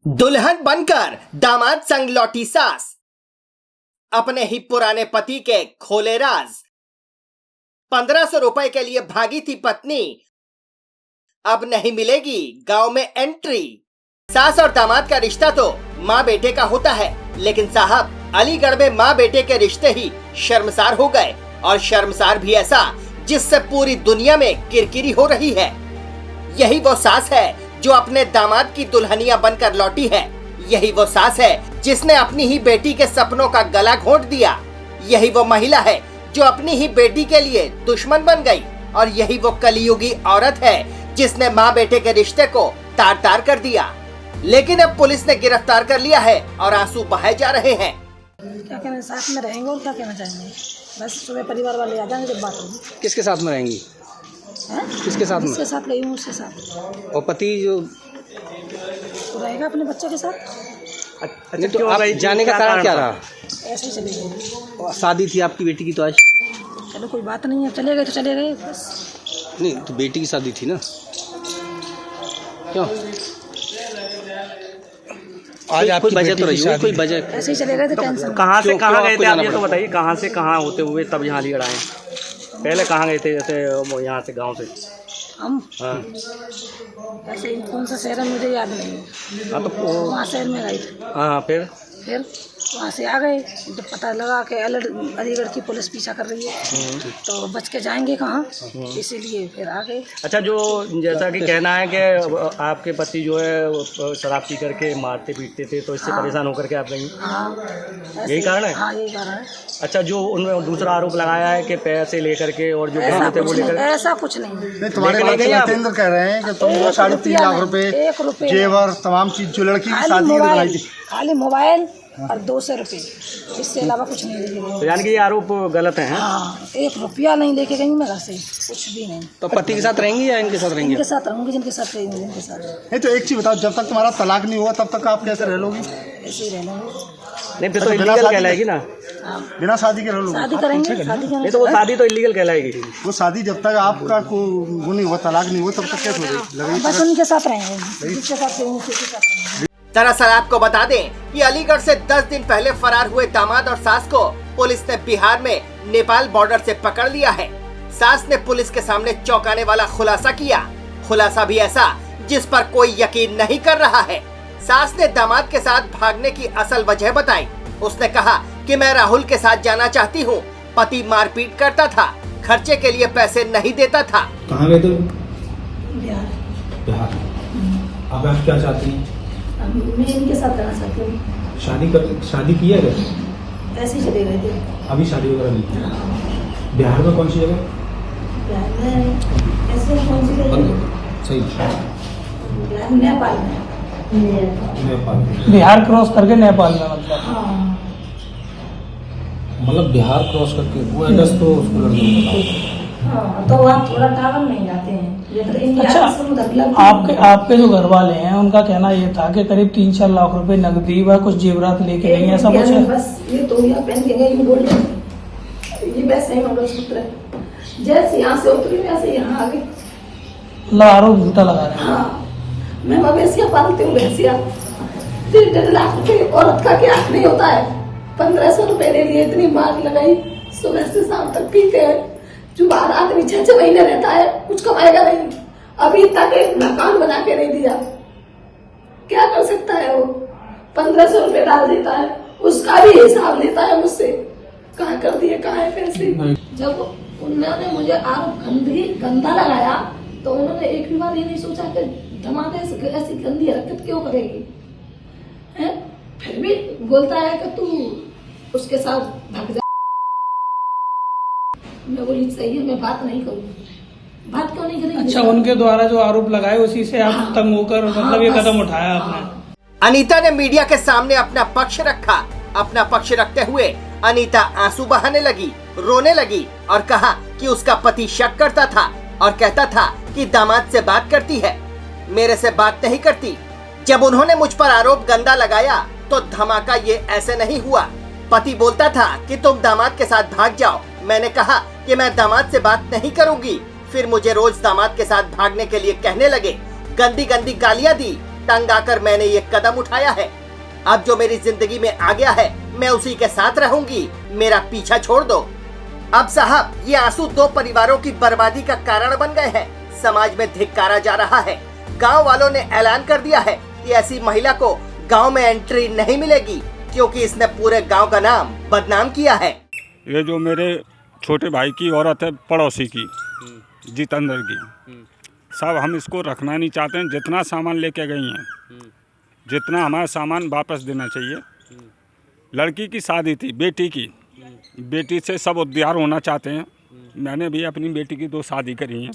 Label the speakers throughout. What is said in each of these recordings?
Speaker 1: दुल्हन बनकर दामाद संग लौटी सास, अपने ही पुराने पति के खोले राज। 1500 रुपए के लिए भागी थी पत्नी, अब नहीं मिलेगी गांव में एंट्री। सास और दामाद का रिश्ता तो माँ बेटे का होता है, लेकिन साहब अलीगढ़ में माँ बेटे के रिश्ते ही शर्मसार हो गए, और शर्मसार भी ऐसा जिससे पूरी दुनिया में किरकिरी हो रही है। यही वो सास है जो अपने दामाद की दुल्हनिया बनकर लौटी है। यही वो सास है जिसने अपनी ही बेटी के सपनों का गला घोंट दिया। यही वो महिला है जो अपनी ही बेटी के लिए दुश्मन बन गई, और यही वो कलियुगी औरत है जिसने माँ बेटे के रिश्ते को तार तार कर दिया। लेकिन अब पुलिस ने गिरफ्तार कर लिया है और आंसू बहाए जा रहे हैं।
Speaker 2: क्या कहना, साथ में रहेंगे और क्या कहना चाहेंगे? बस सुबह परिवार वाले आ जाएंगे जब बात होगी।
Speaker 3: किसके साथ में रहेंगी? किसके साथ में?
Speaker 2: उसके साथ गई हूँ, उसके साथ।
Speaker 3: और पति जो
Speaker 2: तो रहेगा अपने बच्चे के साथ।
Speaker 3: अच्छा, तो आप जाने का कारण क्या रहा?
Speaker 2: ऐसे ही चले गए।
Speaker 3: शादी थी आपकी बेटी की तो आज?
Speaker 2: चलो कोई बात नहीं है, चले गए तो चले गए बस।
Speaker 3: नहीं तो बेटी की शादी थी ना, क्यों? आज आपकी वजह तो रही होगी, कोई वजह?
Speaker 2: ऐसे ही चले गए थे, टेंशन।
Speaker 4: कहाँ से कहाँ गए थे आप, ये तो
Speaker 3: पड़ा?
Speaker 4: बताइए। कहाँ से कहाँ होते हुए तब यहाँ अलीगढ़ आए? पहले कहाँ गए थे? जैसे यहाँ से गांव से
Speaker 2: हम
Speaker 4: हाँ
Speaker 2: ऐसे ही कौन सा शहर है मुझे याद नहीं।
Speaker 4: हाँ, तो
Speaker 2: वहाँ शहर में गए थे,
Speaker 4: हाँ फिर
Speaker 2: वहाँ से आ गए। जब पता लगा कि अलीगढ़ की पुलिस पीछा कर रही है तो बच के जाएंगे कहाँ, इसीलिए फिर आ गए।
Speaker 4: अच्छा, जो जैसा कि कहना है कि आपके पति जो है शराब पी करके मारते पीटते थे, तो इससे परेशान होकर के आप गई?
Speaker 2: हाँ
Speaker 4: यही कारण है?
Speaker 2: हाँ यही कारण है।
Speaker 4: अच्छा, जो उन्होंने दूसरा आरोप लगाया है कि पैसे लेकर के और जो गहने थे वो लेकर,
Speaker 2: ऐसा कुछ नहीं।
Speaker 5: तुम्हारे लतेंद्र कह रहे हैं कि तुम 3.5 लाख रुपए जेवर तमाम चीज जो लड़की की शादी की बनाई थी,
Speaker 2: खाली मोबाइल और 200 रुपये, इससे अलावा कुछ नहीं लेके गई।
Speaker 4: तो यानी कि ये आरोप गलत है?
Speaker 2: हाँ, 1 रुपया नहीं लेके गई मैं घर से, कुछ भी नहीं।
Speaker 3: तो पति के साथ रहेंगी या इनके साथ रहेंगी?
Speaker 2: इनके साथ रहूंगी, जिनके साथ रहेंगी जिनके साथ।
Speaker 5: नहीं तो एक चीज बताओ, जब तक तुम्हारा तलाक नहीं हुआ तब तक आप कैसे रह लोगी?
Speaker 2: ऐसे ही रहना है।
Speaker 4: नहीं फिर तो इलीगल कहलाएगी ना।
Speaker 5: बिना शादी के रह लोगी?
Speaker 2: शादी करेंगे, शादी
Speaker 4: नहीं तो वो शादी तो इलीगल कहलाएगी।
Speaker 5: वो शादी जब तक आपका वो नहीं हुआ, तलाक नहीं हुआ, तब तक कैसे होगी?
Speaker 2: बस उनके साथ रहेंगे, जिसके साथ रहेंगे उसी के साथ रहेंगे।
Speaker 1: दरअसल आपको बता दें कि अलीगढ़ से 10 दिन पहले फरार हुए दामाद और सास को पुलिस ने बिहार में नेपाल बॉर्डर से पकड़ लिया है। सास ने पुलिस के सामने चौंकाने वाला खुलासा किया, खुलासा भी ऐसा जिस पर कोई यकीन नहीं कर रहा है। सास ने दामाद के साथ भागने की असल वजह बताई। उसने कहा कि मैं राहुल के साथ जाना चाहती हूँ, पति मारपीट करता था, खर्चे के लिए पैसे नहीं देता था।
Speaker 6: कहाँ गए थे?
Speaker 2: बिहार।
Speaker 6: बिहार। अब आप क्या चाहती हैं?
Speaker 2: मैं इनके साथ रहना चाहती हूँ।
Speaker 6: शादी की है क्या?
Speaker 2: ऐसे ही चले गए थे।
Speaker 6: अभी शादी वगैरह नहीं की? बिहार में कौन सी जगह?
Speaker 2: बिहार में ऐसे कौन सी जगह?
Speaker 6: सही।
Speaker 2: बिहार में, नेपाल में।
Speaker 6: नेपाल।
Speaker 7: बिहार क्रॉस करके नेपाल में, मतलब?
Speaker 2: हाँ।
Speaker 6: मतलब बिहार क्रॉस करके वो एड्रेस तो उसको लड़के को बताओ।
Speaker 2: हाँ, तो वहाँ थोड़ा टावर नहीं जाते हैं।
Speaker 7: अच्छा, आपके जो घर वाले हैं उनका कहना ये था कि करीब 3-4 लाख रुपए नकदी व कुछ जेवरात लेके गई, ऐसा कुछ है?
Speaker 2: बस ये तो पहन के गई, गोल्डन, ये वैसे ही मंगलसूत्र है। जैसे यहाँ से उतरी वैसे यहाँ आ गई।
Speaker 7: मतलब आरोप झूठा लगा रहे हैं।
Speaker 2: हाँ, मैं मवेशियाँ पालती हूँ, भैंसिया। 3.5 लाख रुपए औरत का क्या नहीं होता है। 1500 रुपए ले लिए, इतनी मार लगाई, सुबह से शाम तक पीते हैं। जो बाहर आदमी 6 महीने रहता है, कुछ कमाएगा नहीं, अभी तक एक मकान बना के नहीं दिया। क्या कर सकता है वो? 1500 रुपए डाल देता है, उसका भी हिसाब लेता है मुझसे, कहाँ कर दिए, कहाँ है पैसे। जब उन्होंने मुझे आरोप गंदा लगाया तो उन्होंने एक भी बार ये नहीं सोचा कि धमाके ऐसी गंदी हरकत क्यों करेगी है? फिर भी बोलता है कि तू उसके साथ भाग जा। मैं बोली सही है, मैं बात नहीं करूँगी। बात क्यों नहीं करेंगे?
Speaker 7: अच्छा, उनके द्वारा जो आरोप लगाए उसी से आप तंग होकर मतलब ये कदम उठाया आपने?
Speaker 1: अनीता ने मीडिया के सामने अपना पक्ष रखा। अपना पक्ष रखते हुए अनीता आंसू बहाने लगी, रोने लगी और कहा कि उसका पति शक करता था और कहता था कि दामाद से बात करती है, मेरे से बात नहीं करती। जब उन्होंने मुझ पर आरोप गंदा लगाया तो धमाका ये ऐसे नहीं हुआ। पति बोलता था कि तुम दामाद के साथ भाग जाओ। मैंने कहा कि मैं दामाद से बात नहीं करूंगी। फिर मुझे रोज दामाद के साथ भागने के लिए कहने लगे, गंदी गंदी गालियां दी तंग आकर मैंने ये कदम उठाया है। अब जो मेरी जिंदगी में आ गया है मैं उसी के साथ रहूंगी, मेरा पीछा छोड़ दो। अब साहब ये आंसू 2 परिवारों की बर्बादी का कारण बन गए हैं। समाज में धिक्कारा जा रहा है। गांव वालों ने ऐलान कर दिया है कि ऐसी महिला को गांव में एंट्री नहीं मिलेगी, क्योंकि इसने पूरे गांव का नाम बदनाम किया है।
Speaker 8: ये जो मेरे छोटे भाई की औरत है, पड़ोसी की, जितेंद्र की, सब हम इसको रखना नहीं चाहते हैं। जितना सामान लेके गई हैं, जितना हमारा सामान वापस देना चाहिए। लड़की की शादी थी, बेटी की, बेटी से सब उद्धार होना चाहते हैं। मैंने भी अपनी बेटी की 2 शादी करी हैं।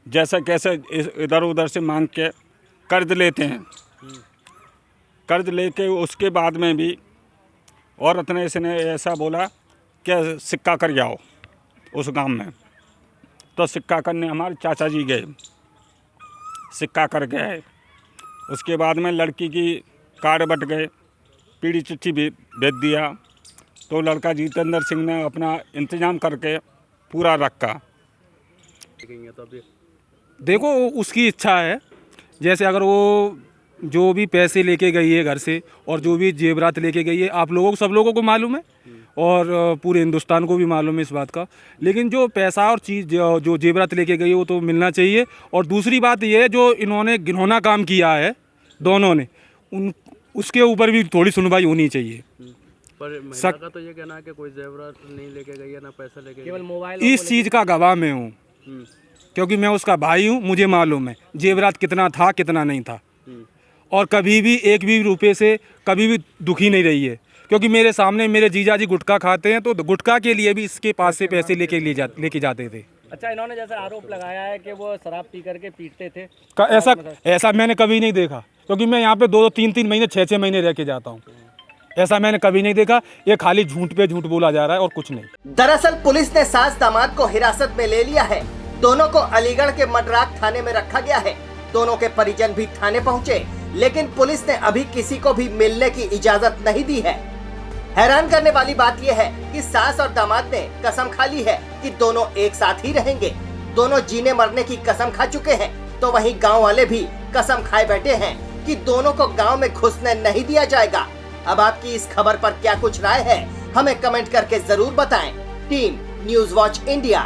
Speaker 8: जैसे कैसे इधर उधर से मांग के कर्ज लेते हैं। कर्ज लेके उसके बाद में भी औरत ने इसने ऐसा बोला कि सिक्का कर जाओ उस गांव में। तो सिक्का करने हमारे चाचा जी गए, सिक्का कर गए। उसके बाद में लड़की की कार्ड बट गए, पीढ़ी चिट्ठी भी भेज दिया। तो लड़का जितेंद्र सिंह ने अपना इंतजाम करके पूरा रखा।
Speaker 6: देखो उसकी इच्छा है, जैसे अगर वो जो भी पैसे लेके गई है घर से और जो भी जेवरात लेके गई है, आप लोगों को, सब लोगों को मालूम है और पूरे हिंदुस्तान को भी मालूम है इस बात का। लेकिन जो पैसा और चीज़ जो जेवरात लेके गई है वो तो मिलना चाहिए। और दूसरी बात ये है, जो इन्होंने घिनौना काम किया है दोनों ने, उसके ऊपर भी थोड़ी सुनवाई होनी चाहिए।
Speaker 9: पर महिला का तो ये कहना है कि कोई जेवरात नहीं लेके गई है, ना पैसा लेके
Speaker 4: केवल मोबाइल
Speaker 6: इस चीज़ का गवाह मैं हूँ, क्योंकि मैं उसका भाई हूँ। मुझे मालूम है जेवरात कितना था कितना नहीं था, और कभी भी एक भी रुपये से कभी भी दुखी नहीं रही है। क्योंकि मेरे सामने मेरे जीजा जी गुटखा खाते हैं, तो गुटखा के लिए भी इसके पास से पैसे लेके जाते थे।
Speaker 4: अच्छा, इन्होंने जैसे आरोप लगाया है कि वो शराब पी करके पीटते थे,
Speaker 6: ऐसा मैंने कभी नहीं देखा, क्योंकि मैं यहाँ पे 2-3 महीने 6 महीने रह के जाता हूँ। ऐसा मैंने कभी नहीं देखा। ये खाली झूठ पे झूठ बोला जा रहा है और कुछ नहीं।
Speaker 1: दरअसल पुलिस ने सास दामाद को हिरासत में ले लिया है। दोनों को अलीगढ़ के मडराक थाने में रखा गया है। दोनों के परिजन भी थाने पहुँचे, लेकिन पुलिस ने अभी किसी को भी मिलने की इजाजत नहीं दी है। हैरान करने वाली बात यह है कि सास और दामाद ने कसम खा ली है कि दोनों एक साथ ही रहेंगे। दोनों जीने मरने की कसम खा चुके हैं। तो वहीं गांव वाले भी कसम खाए बैठे हैं कि दोनों को गांव में घुसने नहीं दिया जाएगा। अब आपकी इस खबर पर क्या कुछ राय है, हमें कमेंट करके जरूर बताएं। Team news watch India.